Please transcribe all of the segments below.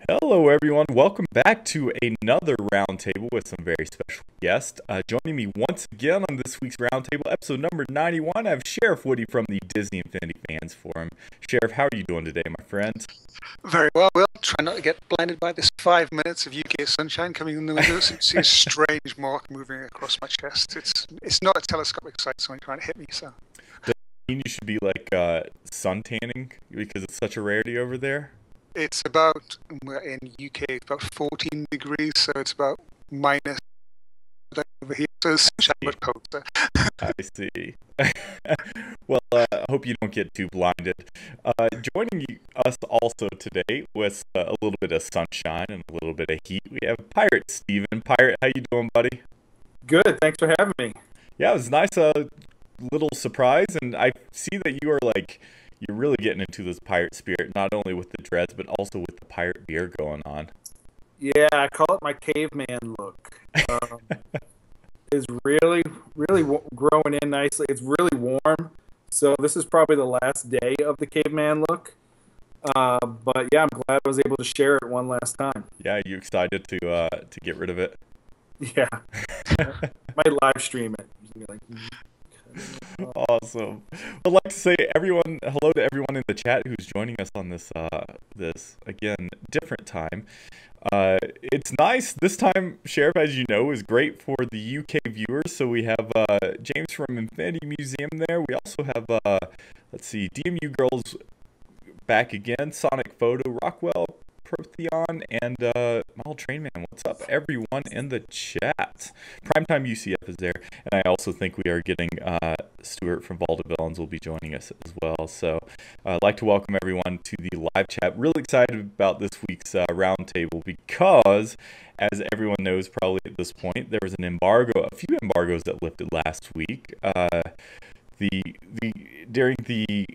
Hello, everyone. Welcome back to another roundtable with some very special guests. Joining me once again on this week's roundtable, episode number 91, I have Sheriff Woody from the Disney Infinity Fans Forum. Sheriff, how are you doing today, my friend? Very well. We'll try not to get blinded by this 5 minutes of UK sunshine coming in the windows. You see a strange mark moving across my chest. It's not a telescopic sight, so I'm trying to hit me. So Does it mean you should be like sun tanning because it's such a rarity over there? it's about we're in UK. It's about 14 degrees, so it's about minus over here. So it's sunshine but cold. So. I see. Well, I hope you don't get too blinded. Joining us also today with a little bit of sunshine and a little bit of heat, we have Pirate Steven. Pirate, how you doing, buddy? Good, thanks for having me. Yeah, it was nice. Little surprise, and I see that you are like you're really getting into this pirate spirit, not only with the dreads but also with the pirate beard going on. Yeah, I call it my caveman look. It's really growing in nicely. It's really warm, so this is probably the last day of the caveman look. But yeah, I'm glad I was able to share it one last time. Yeah, you excited to get rid of it? Yeah, might live stream it. Like, Awesome. I'd like to say hello to everyone in the chat who's joining us on this again different time. It's nice this time. Sheriff, as you know, is great for the UK viewers. So we have James from Infinity Museum there. We also have let's see, DMU Girls back again, Sonic Photo, Rockwell, Protheon, and my old train man. What's up, everyone in the chat? Primetime UCF is there, and I also think we are getting Stuart from Vault of Villains will be joining us as well. So I'd like to welcome everyone to the live chat. Really excited about this week's roundtable because, as everyone knows probably at this point, there was a few embargoes that lifted last week. During the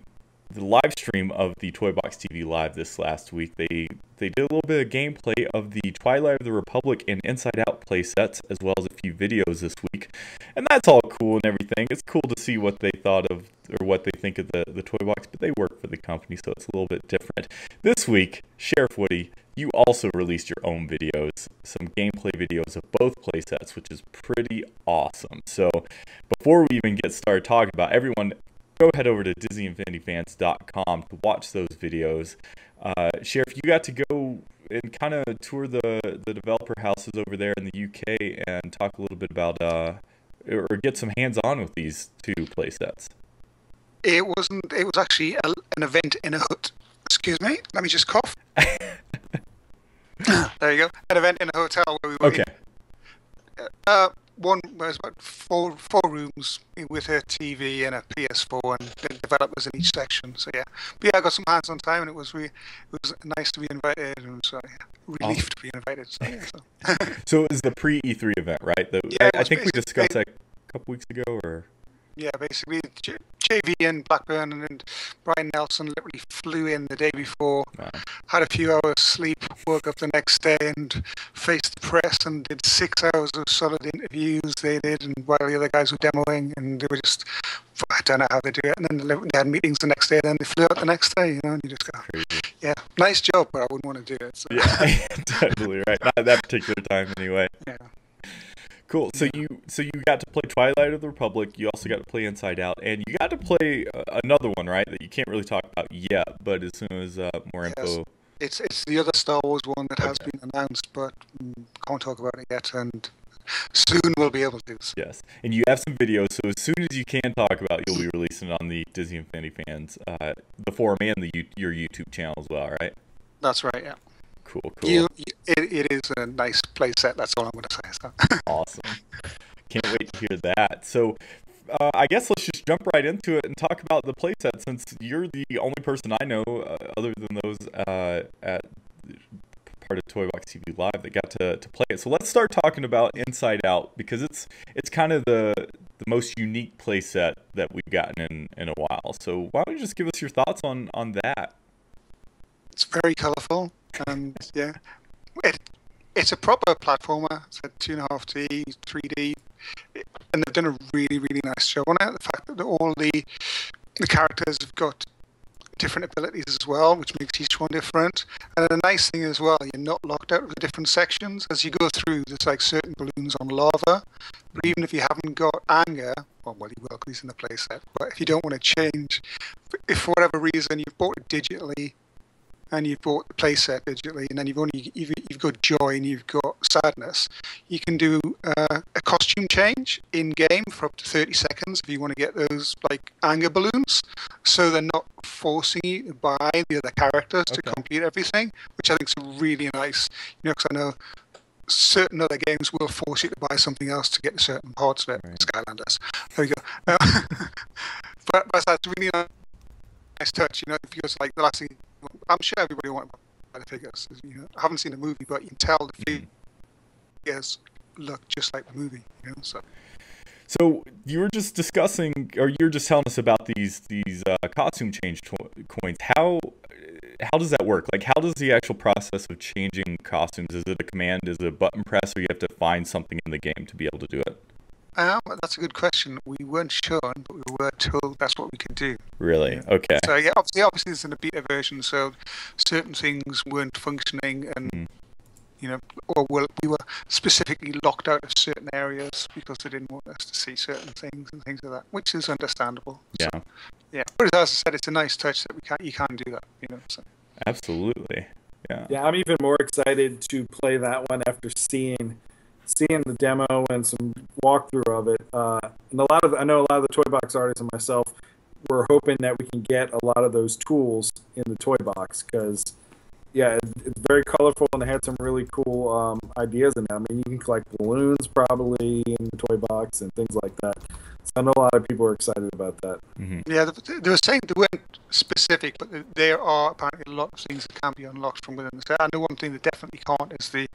live stream of the Toy Box TV Live this last week, they did a little bit of gameplay of the Twilight of the Republic and Inside Out play sets, as well as a few videos this week. And that's all cool and everything. It's cool to see what they thought of, or what they think of the Toy Box, but they work for the company, so it's a little bit different. This week, Sheriff Woody, you also released your own videos, some gameplay videos of both play sets, which is pretty awesome. So before we even get started talking about everyone, go head over to DisneyInfinityFans.com to watch those videos. Sheriff, you got to go and kind of tour the developer houses over there in the UK and talk a little bit about, or get some hands-on with these two play sets. It wasn't. It was actually an event in a hut. Excuse me. Let me just cough. There you go. An event in a hotel where we were. Okay. One was about four rooms with a TV and a PS4 and the developers in each section. So yeah, but yeah, I got some hands-on time and it was nice to be invited and so yeah, relief to be invited. So, yeah, so. So it was the pre-E3 event, right? Yeah, I think we discussed that a couple weeks ago, or yeah, basically JV and Blackburn and Brian Nelson literally flew in the day before, wow. had a few hours sleep, woke up the next day and faced the press and did 6 hours of solid interviews they did, and while the other guys were demoing, and they were just, I don't know how they do it, and then they had meetings the next day, then they flew out the next day, and you just go, Crazy. Yeah, nice job, but I wouldn't want to do it. So. Yeah, totally right. Not at that particular time, anyway. Yeah. Cool. So you got to play Twilight of the Republic. You also got to play Inside Out, and you got to play another one, right? That you can't really talk about yet, but as soon as more info. It's the other Star Wars one that has been announced, but can't talk about it yet, and soon we'll be able to. So. Yes, and you have some videos, so as soon as you can talk about, you'll be releasing it on the Disney Infinity Fans, the forum and your YouTube channel as well, right? That's right. Yeah. Cool. It is a nice play set. That's all I'm going to say. So. Awesome. Can't wait to hear that. So, I guess let's just jump right into it and talk about the playset, since you're the only person I know, other than those at part of Toy Box TV Live, that got to play it. So let's start talking about Inside Out, because it's kind of the most unique playset that we've gotten in a while. So why don't you just give us your thoughts on that? It's very colourful, and yeah, it's a proper platformer. It's a 2.5D, 3D, and they've done a really nice job on it. The fact that all the characters have got different abilities as well, which makes each one different. And the nice thing as well, you're not locked out of the different sections. As you go through, there's like certain balloons on lava, but even if you haven't got anger, well you will because he's in the playset, but if you don't want to change, if for whatever reason you've bought it digitally, and you've bought the playset digitally, and then you've got joy and you've got sadness, you can do a costume change in game for up to 30 seconds if you want to get those like anger balloons. So they're not forcing you to buy the other characters to complete everything, which I think is really nice. You know, because I know certain other games will force you to buy something else to get certain parts of it. Right. Skylanders. There we go. But that's really nice touch, you know, because like the last thing, I'm sure everybody wants to buy the figures. You know, I haven't seen the movie, but you can tell the figures look just like the movie. You know, so you were just discussing, or you're just telling us about these costume change coins. How does that work? Like, how does the actual process of changing costumes? Is it a command? Is it a button press, or you have to find something in the game to be able to do it? That's a good question. We weren't shown, but we were told that's what we could do. Really? Yeah. Okay. So yeah, obviously it's in a beta version, so certain things weren't functioning, and you know, or we were specifically locked out of certain areas because they didn't want us to see certain things and things like that, which is understandable. Yeah. So, yeah. But as I said, it's a nice touch that you can do that. You know. So. Absolutely. Yeah. Yeah, I'm even more excited to play that one after seeing the demo and some walkthrough of it, and I know a lot of the toy box artists and myself were hoping that we can get a lot of those tools in the toy box because, yeah, it's very colorful and they had some really cool ideas in it. I mean, you can collect balloons probably in the toy box and things like that. So I know a lot of people are excited about that. Mm-hmm. Yeah, they were saying they weren't specific, but there are apparently a lot of things that can be unlocked from within the set. I know one thing that definitely can't is the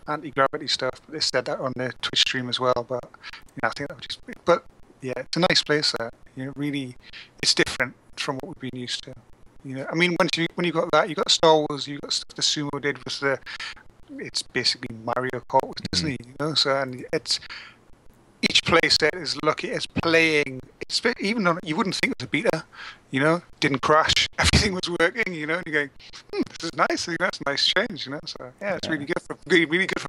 anti-gravity stuff. They said that on their Twitch stream as well, but you know, I think that would just. But yeah, it's a nice place there. You know, really, it's different from what we've been used to. You know, I mean, when you got that, you got Star Wars, you got stuff the Sumo did with it's basically Mario Kart with Disney. You know, so and it's. Each playset is lucky as playing. It's even though you wouldn't think it was a beta, you know, didn't crash. Everything was working, you know. And you're going, this is nice. That's a nice change, you know. So yeah, it's really good for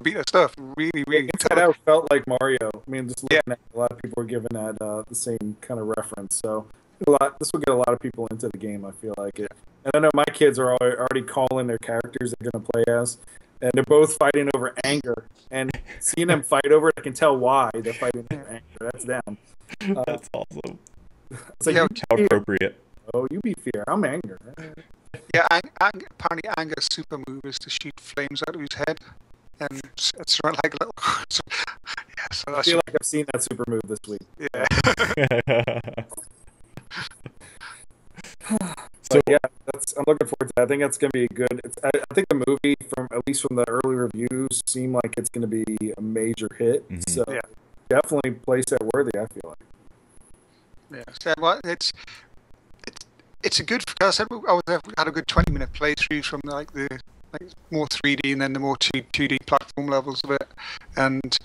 beta stuff. Really. Inside Out felt like Mario. I mean, just looking at it, a lot of people are giving that the same kind of reference. So this will get a lot of people into the game. I feel like it. And I know my kids are already calling their characters they're going to play as. And they're both fighting over anger. And seeing them fight over it, I can tell why they're fighting over anger. That's them. That's awesome. It's like, how appropriate. Oh, you be fear. I'm anger. Yeah, apparently Anger's super move is to shoot flames out of his head. And it's sort of like a little... yeah, so I feel like I've seen that super move this week. Yeah. So yeah, I'm looking forward to that. I think that's going to be good. I think the movie, at least from the early reviews, seem like it's going to be a major hit. Mm-hmm. So yeah, definitely playset worthy. I feel like. Yeah, so, well, it's a good. I said I had a good 20-minute playthrough from like more 3D and then the more 2D platform levels of it, and.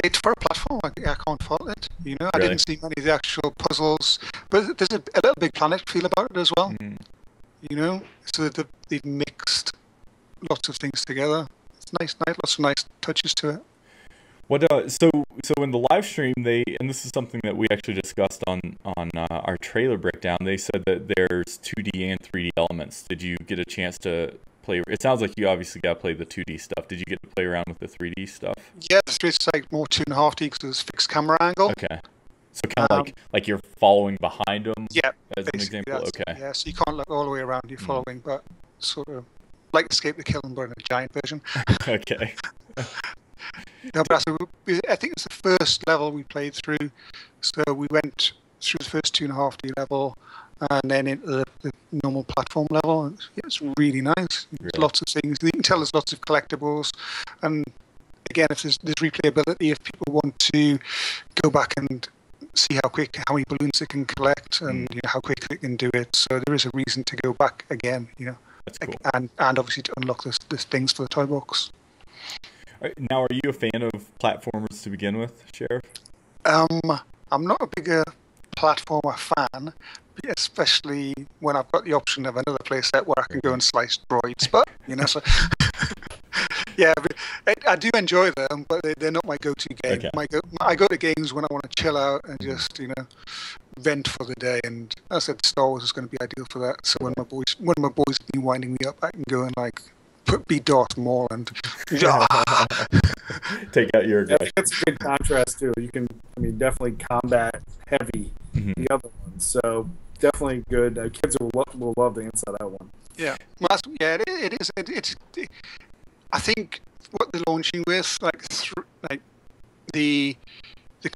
It's for a platform. I can't fault it. You know, really? I didn't see many of the actual puzzles, but there's a little Big Planet feel about it as well. Mm-hmm. You know, so they've mixed lots of things together. It's nice, lots of nice touches to it. What so in the live stream and this is something that we actually discussed on our trailer breakdown. They said that there's 2D and 3D elements. Did you get a chance to play? It sounds like you obviously got to play the 2D stuff. Did you get to play around with the 3D stuff? Yeah, the 3D is like more 2.5D because it's fixed camera angle. Okay, so kind of like you're following behind them. Yeah, as an example. Okay. Yeah, so you can't look all the way around. You're following, but sort of like Escape the Killing, but in a giant version. Okay. No, but I think it was the first level we played through. So we went through the first 2.5D level. And then into the normal platform level. It's really nice. Really? Lots of things. You can tell there's lots of collectibles. And again, if there's replayability, if people want to go back and see how many balloons they can collect and you know, how quickly they can do it. So there is a reason to go back again, you know. That's cool. And obviously to unlock the things for the toy box. Now, are you a fan of platformers to begin with, Sheriff? I'm not a bigger platformer fan especially when I've got the option of another playset where I can go and slice droids. But so yeah, but I do enjoy them, but they're not my go-to game. Okay. I go to games when I want to chill out and just vent for the day. And I said Star Wars is going to be ideal for that. So when my boys have been winding me up, I can go and be Darth Maul and Take out your aggression. I think that's a good contrast too. You can, definitely combat heavy the other one. So definitely good. Kids will love the Inside Out one. Yeah, well, it is. I think what they're launching with, the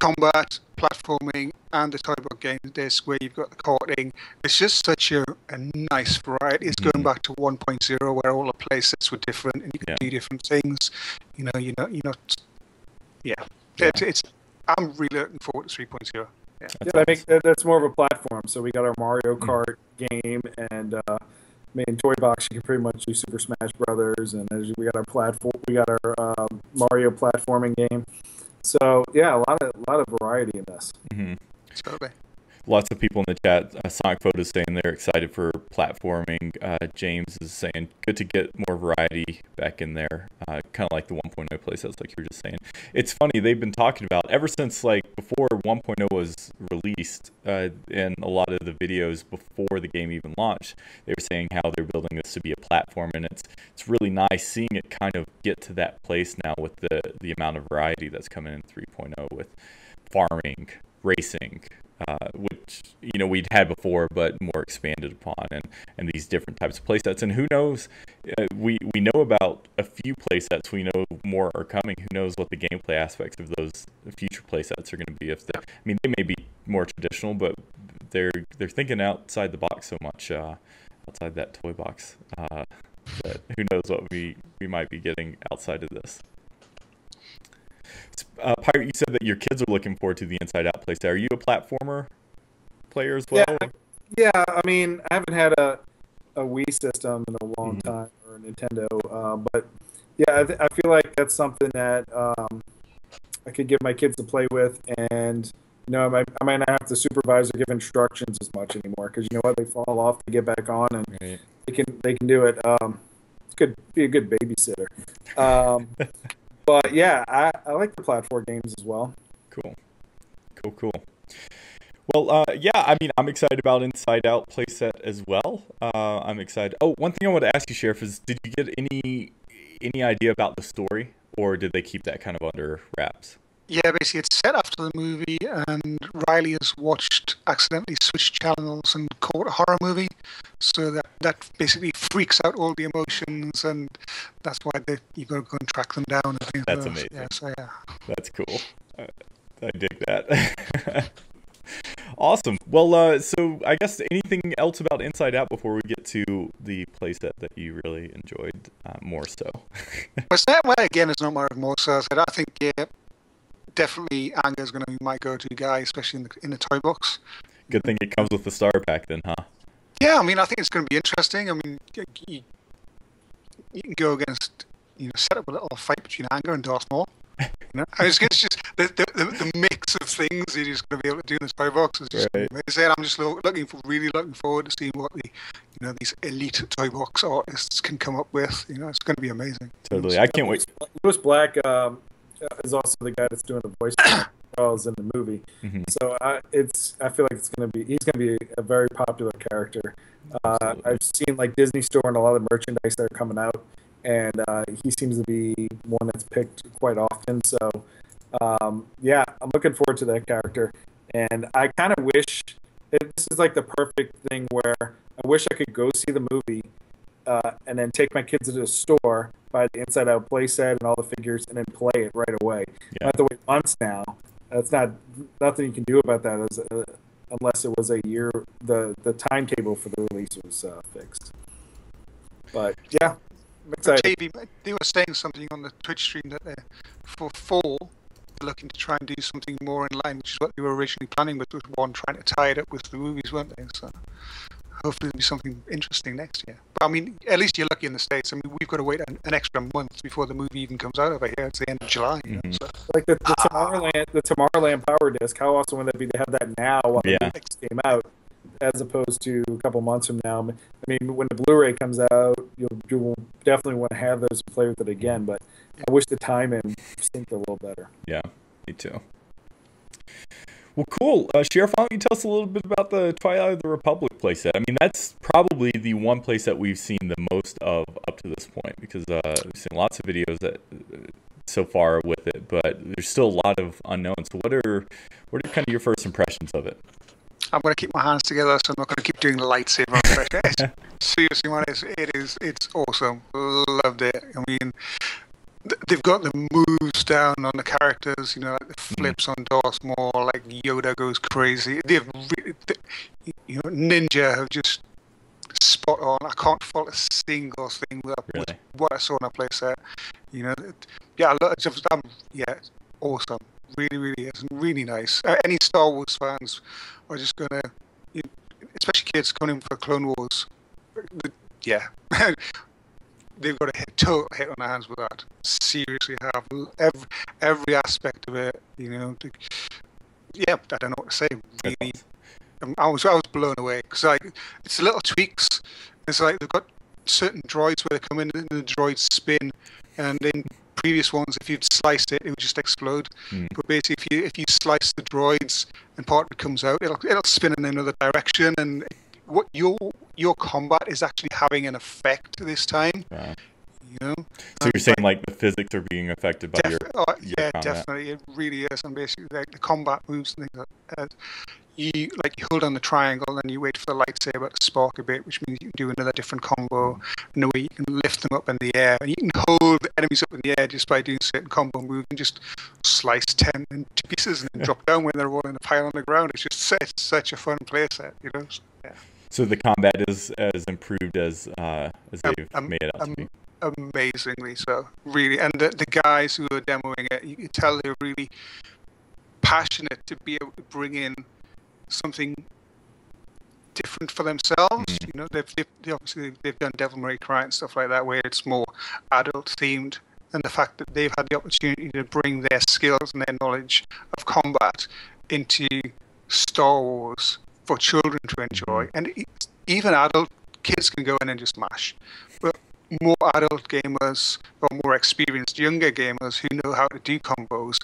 combat, platforming, and the toy box game disc where you've got the karting, it's just such a nice variety. It's going back to 1.0 where all the play sets were different and you could do different things. I'm really looking forward to 3.0. Yeah, that's more of a platform. So we got our Mario Kart game, and Toy Box, you can pretty much do Super Smash Brothers, and we got our Mario platforming game. So yeah, a lot of variety in this. Totally. Lots of people in the chat. Sonic Photos saying they're excited for platforming. James is saying good to get more variety back in there, kind of like the 1.0 playsets, like you were just saying. It's funny, they've been talking about ever since before 1.0 was released, in a lot of the videos before the game even launched, they were saying how they're building this to be a platform, and it's really nice seeing it kind of get to that place now with the amount of variety that's coming in 3.0 with farming, racing, which we'd had before but more expanded upon, and these different types of playsets. And who knows, we know about a few playsets, we know more are coming. Who knows what the gameplay aspects of those future playsets are going to be. If they may be more traditional, but they're thinking outside the box so much, outside that toy box, that who knows what we might be getting outside of this. Pirate, you said that your kids are looking forward to the Inside Out playset. Are you a platformer player as well? Yeah. I haven't had a Wii system in a long time, or a Nintendo. But yeah, I feel like that's something that I could give my kids to play with, and I might not have to supervise or give instructions as much anymore, because they fall off, they get back on, and they can do it. It could be a good babysitter. But yeah, I like the platform games as well. Cool. Well, I'm excited about Inside Out playset as well. I'm excited. Oh, one thing I want to ask you, Sheriff, is did you get any idea about the story, or did they keep that kind of under wraps? Yeah, basically it's set after the movie, and Riley has accidentally switched channels and caught a horror movie, so that basically freaks out all the emotions, and that's why you got to go and track them down. And things. That's amazing. Yeah, yeah. That's cool. I dig that. Awesome. Well, so I guess anything else about Inside Out before we get to the playset that you really enjoyed more so? Well, again, it's not more so. I think definitely Anger is going to be my go-to guy, especially in the toy box. Good thing it comes with the starter pack then, huh? Yeah, I think it's going to be interesting. You can go against, set up a little fight between Anger and Darth Maul. It's just the mix of things you're just going to be able to do in this toy box is just amazing. I'm just really looking forward to seeing what these elite toy box artists can come up with. It's going to be amazing. Totally, I can't wait. Lewis Black is also the guy that's doing the voice Charles in the movie. So I feel like he's going to be a very popular character. I've seen Disney Store and a lot of merchandise that are coming out, and he seems to be one that's picked quite often. So yeah, I'm looking forward to that character, and I kind of wish this is the perfect thing where I wish I could go see the movie and then take my kids to the store, buy the Inside Out playset and all the figures, and then play it right away. I have to wait months now. That's nothing you can do about that unless it was a year. The timetable for the release was fixed. But yeah, I'm excited. They were saying something on the Twitch stream that for fall they're looking to try and do something more in line, which is what they were originally planning, but with one trying to tie it up with the movies, weren't they? So hopefully there'll be something interesting next year. But at least you're lucky in the States. We've got to wait an extra month before the movie even comes out over here. It's the end of July. So. The Tomorrowland Power Disc. How awesome would that be to have that now while the next came out? as opposed to a couple months from now. I mean, when the Blu-ray comes out, you'll definitely want to have those and play with it again. But I wish the timing synced a little better. Yeah, me too. Well, cool. Sheriff, why don't you tell us a little bit about the Twilight of the Republic playset? I mean, that's probably the one playset we've seen the most of up to this point, because we've seen lots of videos that so far with it, but there's still a lot of unknowns. So what are kind of your first impressions of it? I'm going to keep my hands together, so I'm not going to keep doing the lightsaber. Seriously, man, it's awesome. Loved it. I mean, they've got the moves down on the characters, like the flips on Darth Maul, like Yoda goes crazy. Ninja have just spot on. I can't fault a single thing with what I saw in a playset. Awesome. Really, really is. Really nice. Any Star Wars fans are just gonna, especially kids coming in for Clone Wars. Yeah. They've got a total hit on their hands with that. Seriously, have every aspect of it. I don't know what to say. Really, I was blown away, because it's little tweaks. It's like they've got certain droids where they come in and the droids spin, and in previous ones, if you'd sliced it, it would just explode. But basically, if you slice the droids and part of it comes out, it'll spin in another direction, and what your combat is actually having an effect this time. Wow. So you're saying like the physics are being affected by your yeah, combat. Definitely, it really is. And basically, like the combat moves and things like that, you hold on the triangle and you wait for the lightsaber to spark a bit, which means you can do another different combo. And the way you can lift them up in the air, and you can hold the enemies up in the air just by doing certain combo moves, and just slice 10 into pieces and then drop down when they're all in a pile on the ground. It's such a fun playset, So, yeah. So the combat is as improved as they've made it out to be. Amazingly so, really. And the guys who are demoing it, you can tell they're really passionate to be able to bring in something different for themselves. They've done Devil May Cry and stuff like that, where it's more adult themed, and the fact that they've had the opportunity to bring their skills and their knowledge of combat into Star Wars for children to enjoy, and even adult kids can go in and just mash. But more adult gamers or more experienced younger gamers who know how to do combos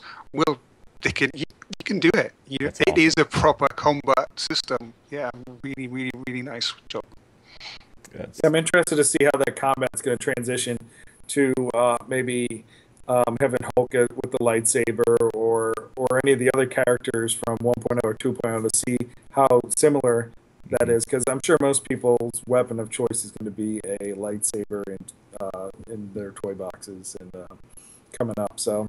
you can do it. It is a proper combat system. Yeah, really, really, really nice job. I'm interested to see how that combat's going to transition to maybe having Hulk with the lightsaber, or any of the other characters from 1.0 or 2.0, to see how similar that is, because I'm sure most people's weapon of choice is going to be a lightsaber in their toy boxes and coming up. So,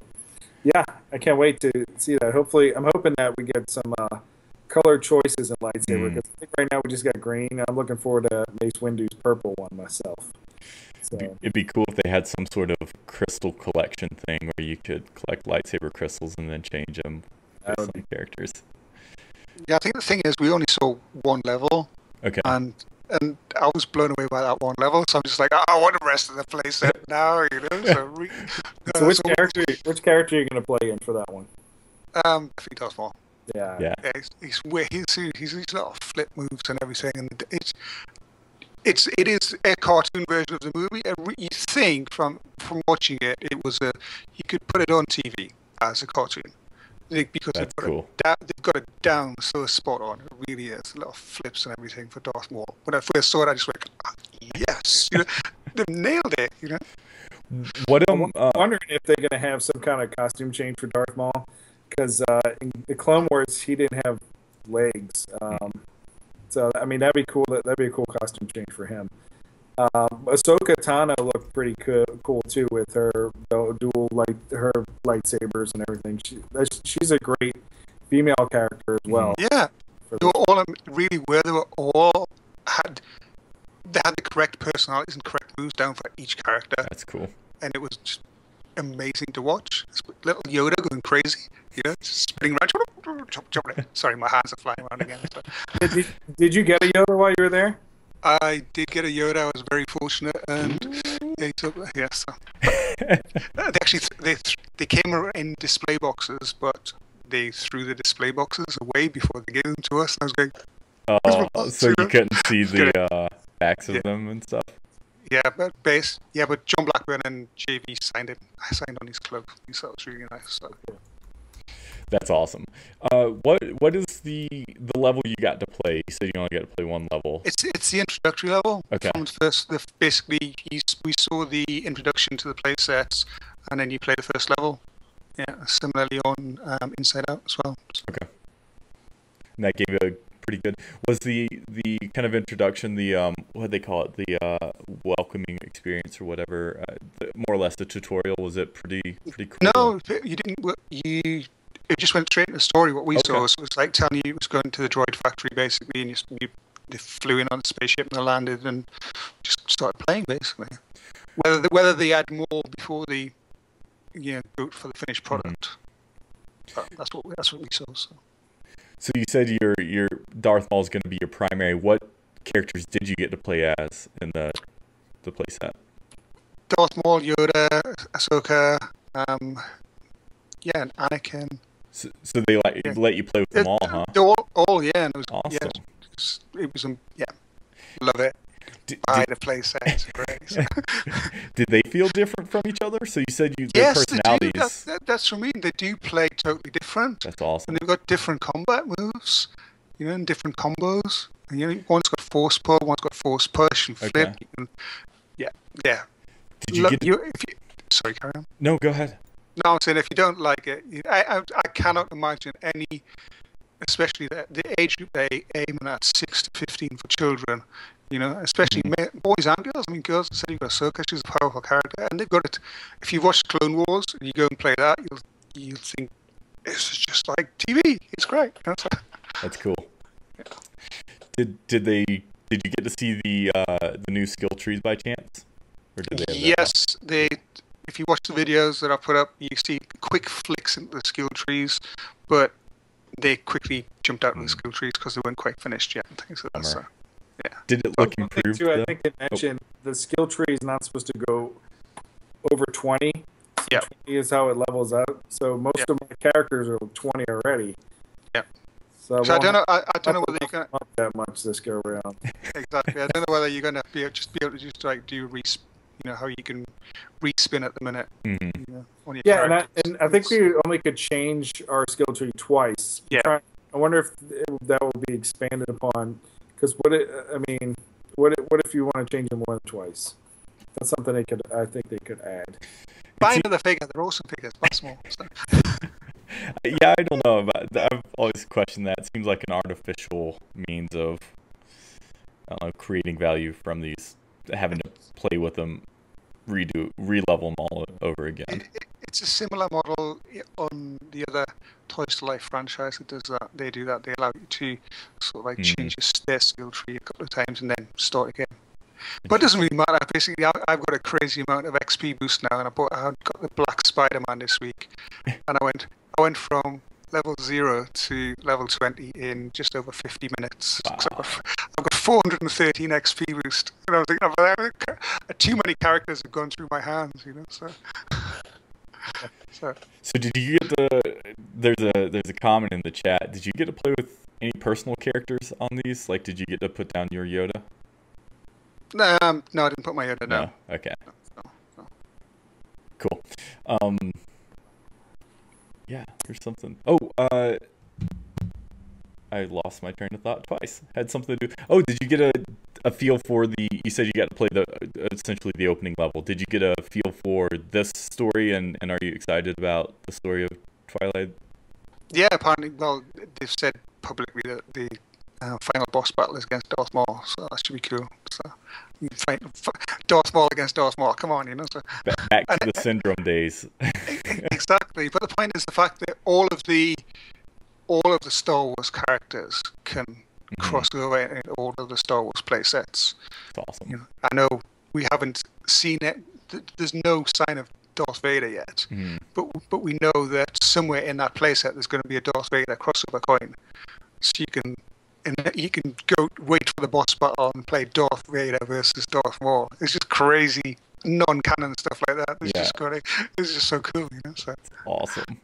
yeah, I can't wait to see that. Hopefully, I'm hoping that we get some color choices in lightsaber, because I think right now we just got green. I'm looking forward to Mace Windu's purple one myself. So. It'd be cool if they had some sort of crystal collection thing where you could collect lightsaber crystals and then change them for some characters. Yeah, I think the thing is, we only saw one level. Okay. And I was blown away by that one level, so I'm just like, I want the rest of the playset now, So which character are you going to play in for that one? I think Darth Maul. Yeah. He's these little flip moves and everything, and it is a cartoon version of the movie. You think from watching it, you could put it on TV as a cartoon. Because That's they've got it down so spot on. It really is. A lot of flips and everything for Darth Maul. When I first saw it, I just went, yes, they've nailed it. What I'm wondering if they're going to have some kind of costume change for Darth Maul, because in the Clone Wars he didn't have legs. So I mean that'd be cool. That'd be a cool costume change for him. Ahsoka Tano looked pretty cool too, with her dual her lightsabers and everything. She's a great female character as well. Yeah, they were all really where they were all had the correct personalities and correct moves down for each character. That's cool, and it was just amazing to watch. Little Yoda going crazy, just spinning around. Sorry, my hands are flying around again. Did you get a Yoda while you were there? I did get a Yoda. I was very fortunate, and they took they came in display boxes, but they threw the display boxes away before they gave them to us. And I was going, Oh, robots, so you you know? couldn't see It's good. the backs of Yeah, them and stuff? but John Blackburn and JV signed it. I signed on his club. So that was really nice. So. That's awesome. What is the level you got to play? You said you only got to play one level. It's the introductory level. Okay. From the first, basically, we saw the introduction to the play sets, and then you play the first level. Yeah, similarly on Inside Out as well. Okay. And that gave you a pretty good. Was the kind of introduction what do they call it, the welcoming experience or whatever, more or less the tutorial? Was it pretty cool? No, you didn't. It just went straight into the story. What we saw, so it was like telling you it was going to the droid factory basically, and they flew in on the spaceship and they landed and just started playing basically. Whether they add more before the boot for the finished product. That's what we saw. So you said your Darth Maul is going to be your primary. What characters did you get to play as in the playset? Darth Maul, Yoda, Ahsoka, and Anakin. So they let you play with them all, huh? They're all, and it was Awesome. it was love it. Buy the play set, it's great. Did they feel different from each other? So you said their Yes, personalities. they do. That's what I mean. They do play totally different. That's awesome. And they've got different combat moves, and different combos. And, one's got force pull, one's got force push and flip. Okay. Yeah. Did you sorry, carry on. No, go ahead. No, I'm saying if you don't like it, I cannot imagine any, especially the age group they aiming at 6 to 15 for children, especially boys and girls. I mean, girls said you've got Ahsoka, she's a powerful character, and they've got it. If you watch Clone Wars and you go and play that, you'll think this is just like TV. It's great. That's cool. Yeah. Did you get to see the new skill trees by chance? Or did they have that? If you watch the videos that I put up, you see quick flicks into the skill trees, but they quickly jumped out of the skill trees because they weren't quite finished yet and things like that. So, yeah. Did it look improved? Too, I think it mentioned the skill tree is not supposed to go over 20. So 20 is how it levels out. So most of my characters are 20 already. Yeah. So I don't know. I don't know whether you're gonna that much this go around. Exactly. I don't know whether you're gonna be able to just like do how you can respin at the minute. On your and I think we only could change our skill tree twice. Yeah. I wonder if that will be expanded upon. Because what if you want to change them more than twice? That's something I think they could add. Buy another figure. They're awesome figures. Buy small. So. Yeah, I don't know about that. I've always questioned that. It seems like an artificial means of creating value from these, having to play with them, re-level them all over again. It's a similar model on the other Toys to Life franchise that does that. They do that. They allow you to sort of like change their skill tree a couple of times and then start again. But it doesn't really matter. Basically, I've got a crazy amount of XP boost now, and I got the Black Spider-Man this week, and I went from level 0 to level 20 in just over 50 minutes. Wow. So I've got 413 XP boost, and I was thinking, too many characters have gone through my hands, So did you get there's a comment in the chat. Did you get to play with any personal characters on these? Like, did you get to put down your Yoda? No, I didn't put my Yoda down. No. Okay. No. Cool. Yeah, there's something. Oh, I lost my train of thought twice. Had something to do. Oh, did you get a feel for you said you got to play essentially the opening level. Did you get a feel for this story, and are you excited about the story of Twilight? Yeah, apparently, well, they've said publicly that the final boss battle is against Darth Maul, so that should be cool. So, fight Darth Maul against Darth Maul, come on, So. Back to the Syndrome days. Exactly, but the point is the fact that all of the Star Wars characters can cross over in all of the Star Wars play sets. That's awesome. I know we haven't seen it. There's no sign of Darth Vader yet, but we know that somewhere in that playset there's going to be a Darth Vader crossover coin, so you can go wait for the boss battle and play Darth Vader versus Darth Maul. It's just crazy non-canon stuff like that. It's just so cool, So awesome.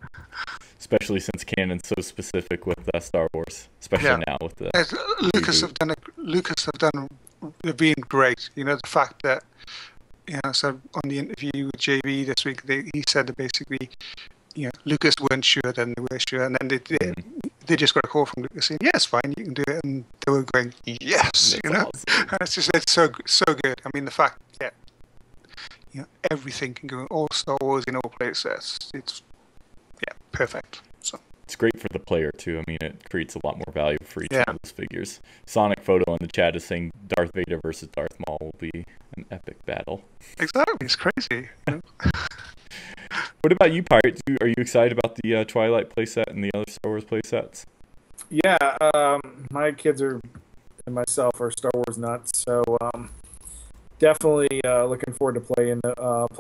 especially since canon's so specific with Star Wars, especially now with the Lucas have done they've been great. You know, the fact that, you know, so on the interview with JB this week, he said that basically, you know, Lucas weren't sure, then they were sure, and then they just got a call from Lucas saying, yes, fine, you can do it, and they were going, yes, That's you know, awesome. and it's so good. I mean, the fact, you know, everything can go in all Star Wars in all play sets. It's perfect. So it's great for the player too. I mean, it creates a lot more value for each one Yeah. of those figures. Sonic Photo in the chat is saying Darth Vader versus Darth Maul will be an epic battle. exactly, it's crazy. You know? What about you, Pirate? Are you excited about the Twilight playset and the other Star Wars playsets? Yeah, my kids and myself are Star Wars nuts, so definitely looking forward to playing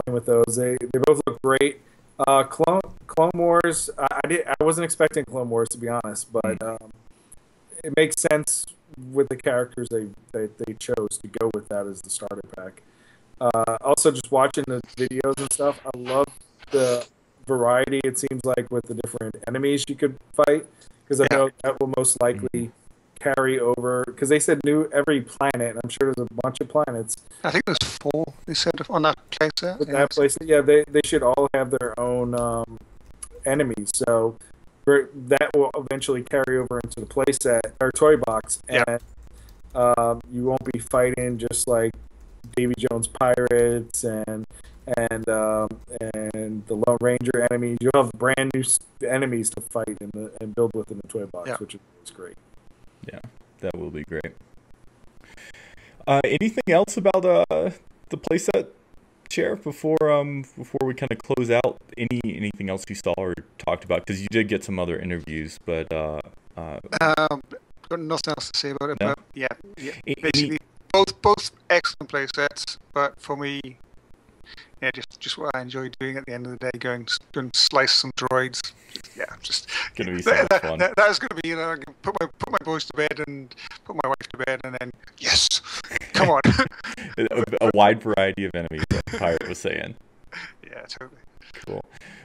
with those. They both look great. Clone Wars. I wasn't expecting Clone Wars, to be honest, but it makes sense with the characters they chose to go with that as the starter pack. Also, just watching the videos and stuff, I love the variety. It seems like with the different enemies you could fight, because I know that will most likely carry over. Because they said every planet, and I'm sure there's a bunch of planets. I think there's 4 they said on that playset. With that place, they should all have their own enemies. So that will eventually carry over into the playset or toy box, and you won't be fighting just like Davy Jones pirates and the Lone Ranger enemies. You'll have brand new enemies to fight and build with in the toy box, which is great. Yeah, that will be great. Anything else about the playset, Sheriff, before we kind of close out? Anything else you saw or talked about? Because you did get some other interviews, but got nothing else to say about it. No? But basically both excellent play sets. But for me, just what I enjoy doing at the end of the day, going and slice some droids. Just gonna be so much fun. That's gonna be, you know, I can put my boys to bed and put my wife to bed, and then yes, come on. a wide variety of enemies, like Pirate was saying. Yeah, totally. Cool.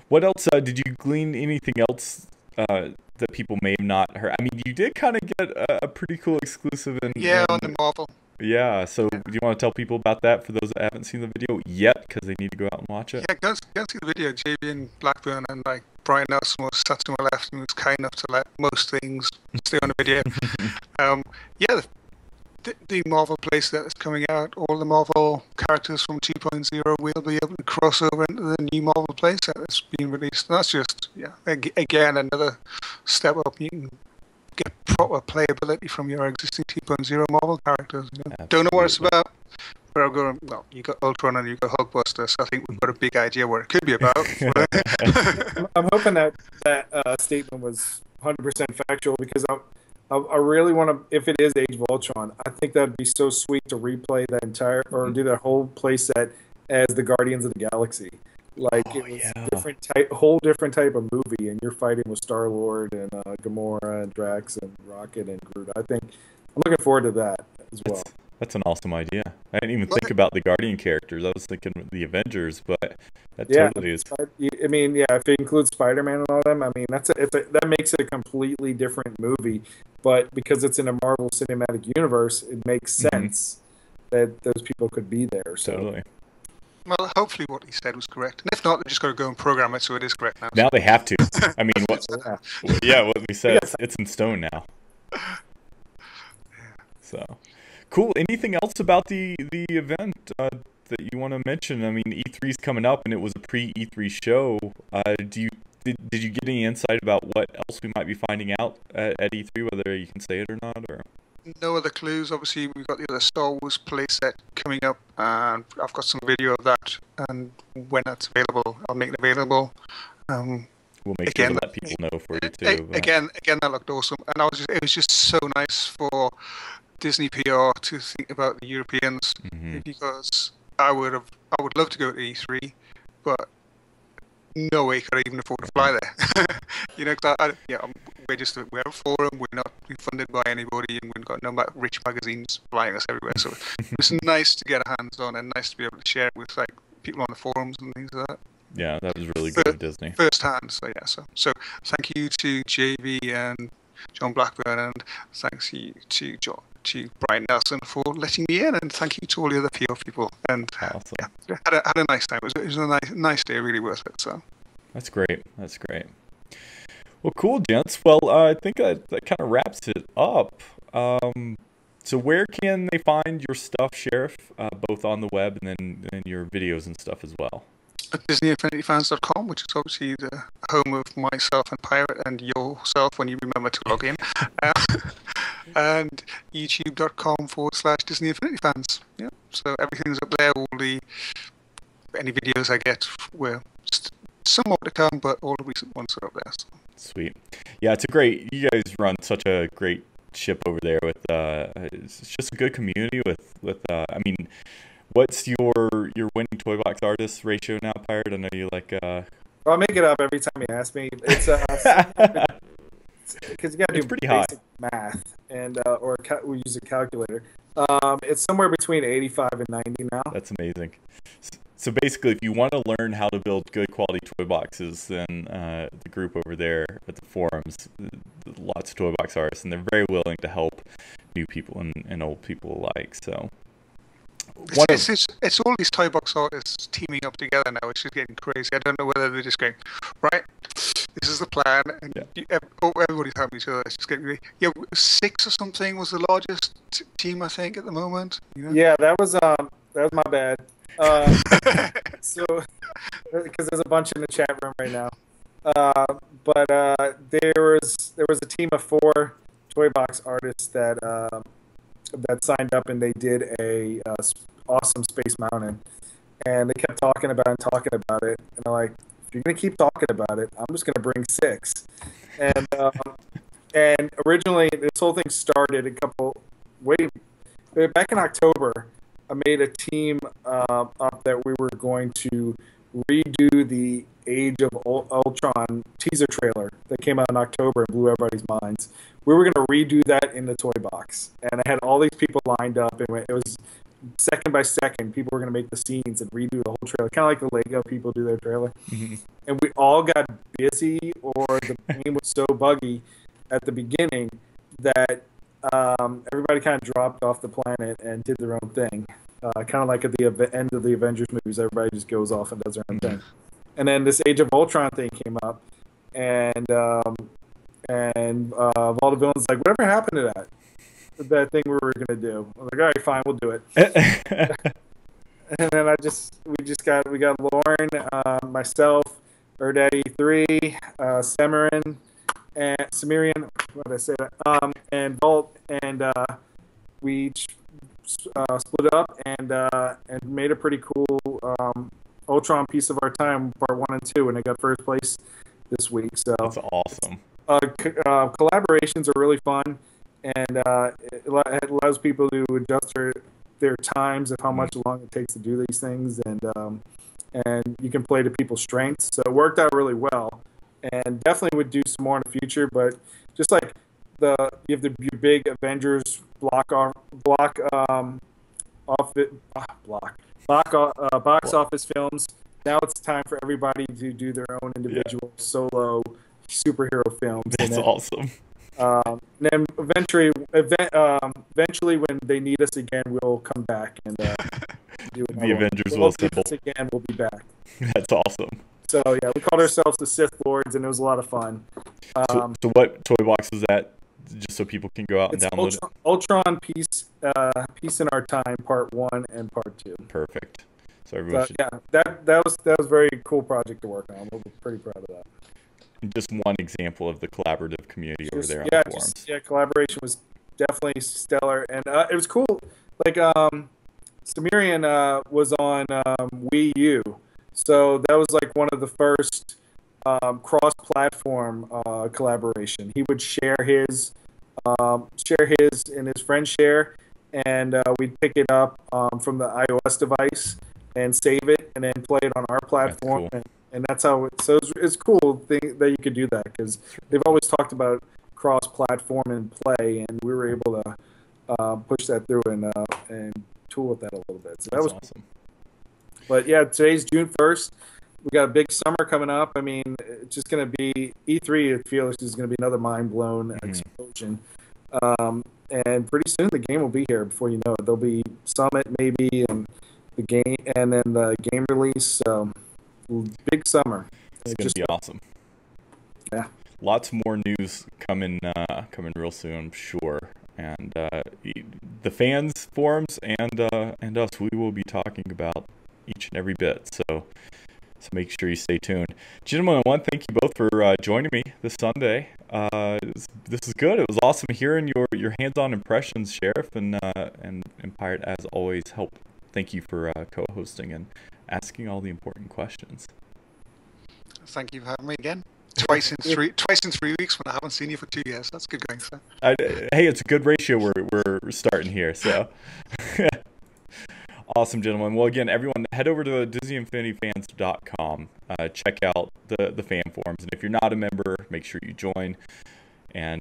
What else? Did you glean anything else that people may have not heard? I mean, you did kind of get a pretty cool exclusive on the Marvel. Yeah, so do you want to tell people about that for those that haven't seen the video yet, because they need to go out and watch it? Yeah, go see the video. JB in Blackburn and like Brian Nelson was sat to my left and was kind enough to let most things stay on the video. The Marvel playset that's coming out, all the Marvel characters from 2.0 will be able to cross over into the new Marvel playset that's being released. And that's just, again, another step up. You can get proper playability from your existing 2.0 Marvel characters. You know? Don't know what it's about. But I'm going, well, you got Ultron and you got Hulkbuster, so I think we've got a big idea what it could be about. I'm hoping that statement was 100% factual, because I really want to, if it is Age of Ultron, I think that'd be so sweet to replay that entire, or do that whole playset as the Guardians of the Galaxy. Like, it was whole different type of movie, and you're fighting with Star-Lord and Gamora and Drax and Rocket and Groot. I'm looking forward to that as well. That's an awesome idea. I didn't even think about the Guardian characters. I was thinking the Avengers, but that totally is. I mean, if it includes Spider-Man and all of them, I mean, that makes it a completely different movie. But because it's in a Marvel Cinematic Universe, it makes sense that those people could be there. So. Totally. Well, hopefully what he said was correct. And if not, they've just got to go and program it so it is correct now. Now they have to. I mean, what we said, it's in stone now. So, cool. Anything else about the event that you want to mention? I mean, E3's coming up, and it was a pre-E3 show. Did you get any insight about what else we might be finding out at E3, whether you can say it or not? Or no other clues. Obviously, we've got the other Star Wars playset coming up, and I've got some video of that. And when that's available, I'll make it available. We'll make sure to let people know for you too. Again, that looked awesome, and it was just so nice for Disney PR to think about the Europeans, because I would love to go to E3, but no way could I even afford to fly there. You know, we're a forum, we're not funded by anybody, and we've got no rich magazines flying us everywhere. So it's nice to get our hands on, and nice to be able to share it with like people on the forums and things like that. Yeah, that was really good of Disney. firsthand. So yeah, so thank you to JV and John Blackburn, and thanks you to Brian Nelson for letting me in, and thank you to all the other PR people. And Awesome. yeah, had a nice time. It was a nice day, really worth it. So That's great. That's great. Well, cool, gents. Well, I think that kind of wraps it up. So where can they find your stuff, Sheriff, both on the web and then your videos and stuff as well? at DisneyInfinityFans.com, which is obviously the home of myself and Pirate and yourself when you remember to log in, and YouTube.com/DisneyInfinityFans. Yeah, so everything's up there. Any videos I get were some more to come, but all the recent ones are up there. So. Sweet. Yeah, you guys run such a great ship over there with it's just a good community with I mean, what's your winning toy box artist ratio now, Pirate? I know you like I'll make it up every time you ask me. It's because you got to do pretty basic math and we use a calculator. It's somewhere between 85 and 90 now. That's amazing. So basically, if you want to learn how to build good quality toy boxes, then the group over there at the forums, lots of toy box artists, and they're very willing to help new people and old people alike. So it's all these toy box artists teaming up together now, which is getting crazy. I don't know whether they're just going, right, this is the plan, and everybody's helping each other. It's just getting 6 or something was the largest team, I think, at the moment. You know? Yeah, that was my bad. So because there's a bunch in the chat room right now, but there was a team of 4 toy box artists that signed up, and they did a awesome Space Mountain, and they kept talking about it, and I'm like, if you're gonna keep talking about it, I'm just gonna bring 6, and originally this whole thing started back in October. I made a team up that we were going to redo the Age of Ultron teaser trailer that came out in October and blew everybody's minds. We were going to redo that in the toy box, and I had all these people lined up, and it was second by second. People were going to make the scenes and redo the whole trailer, kind of like the Lego people do their trailer. Mm-hmm. And we all got busy, or the game was so buggy at the beginning that everybody kind of dropped off the planet and did their own thing. Kind of like at the end of the Avengers movies, everybody just goes off and does their own thing. And then this Age of Ultron thing came up, and all the villains like, whatever happened to that thing we were gonna do? I was like, all right, fine, we'll do it. And then we got Lauren, myself, Erdaddy3, Samarian, what did I say that? And Volt, and we split up and made a pretty cool Ultron Piece of Our Time Part 1 and 2, and it got first place this week. So that's awesome. Collaborations are really fun, and it allows people to adjust their times of how much long it takes to do these things, and you can play to people's strengths. So it worked out really well, and definitely would do some more in the future. But just like you have your big Avengers box office films. Now it's time for everybody to do their own individual solo superhero films. That's awesome. Then eventually, when they need us again, we'll come back and do it. The Avengers will assemble again. We'll be back. That's awesome. So yeah, we called ourselves the Sith Lords, and it was a lot of fun. So what toy box is that? Just so people can go out and download it. Ultron Piece in Our Time Part 1 and Part 2. Perfect. So everyone should... yeah, that was a very cool project to work on. We're pretty proud of that. Just one example of the collaborative community over there on the forums. Collaboration was definitely stellar, and it was cool. Like Samarian was on Wii U, so that was like one of the first cross-platform collaboration. He would share his and his friends share, and we'd pick it up from the iOS device and save it, and then play it on our platform. That's cool. And that's how it's cool thing that you could do that, because they've always talked about cross-platform and play, and we were able to push that through and tool with that a little bit. So that was awesome. But yeah, today's June 1st. we got a big summer coming up. I mean, it's just going to be E3. It feels is going to be another mind blown explosion. And pretty soon the game will be here. Before you know it, there'll be Summit maybe, and the game, and then the game release. So big summer. It's going to be awesome. Yeah. Lots more news coming real soon, I'm sure. And the fans forums and us, we will be talking about each and every bit. So make sure you stay tuned. Gentlemen, I want to thank you both for joining me this Sunday. This is good. It was awesome hearing your hands-on impressions, Sheriff, and Pirate, as always. Thank you for co-hosting and asking all the important questions. Thank you for having me again. Twice in 3 weeks when I haven't seen you for 2 years. That's good going, sir. Hey, it's a good ratio we're starting here. So. Awesome, gentlemen. Well, again, everyone, head over to DisneyInfinityFans.com. Check out the fan forums. And if you're not a member, make sure you join. And,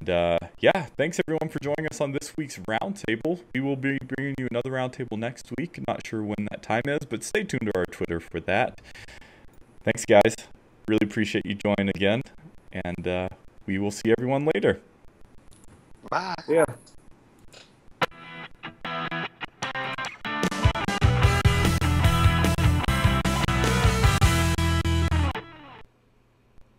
thanks, everyone, for joining us on this week's Roundtable. We will be bringing you another Roundtable next week. Not sure when that time is, but stay tuned to our Twitter for that. Thanks, guys. Really appreciate you joining again. And we will see everyone later. Bye. Yeah.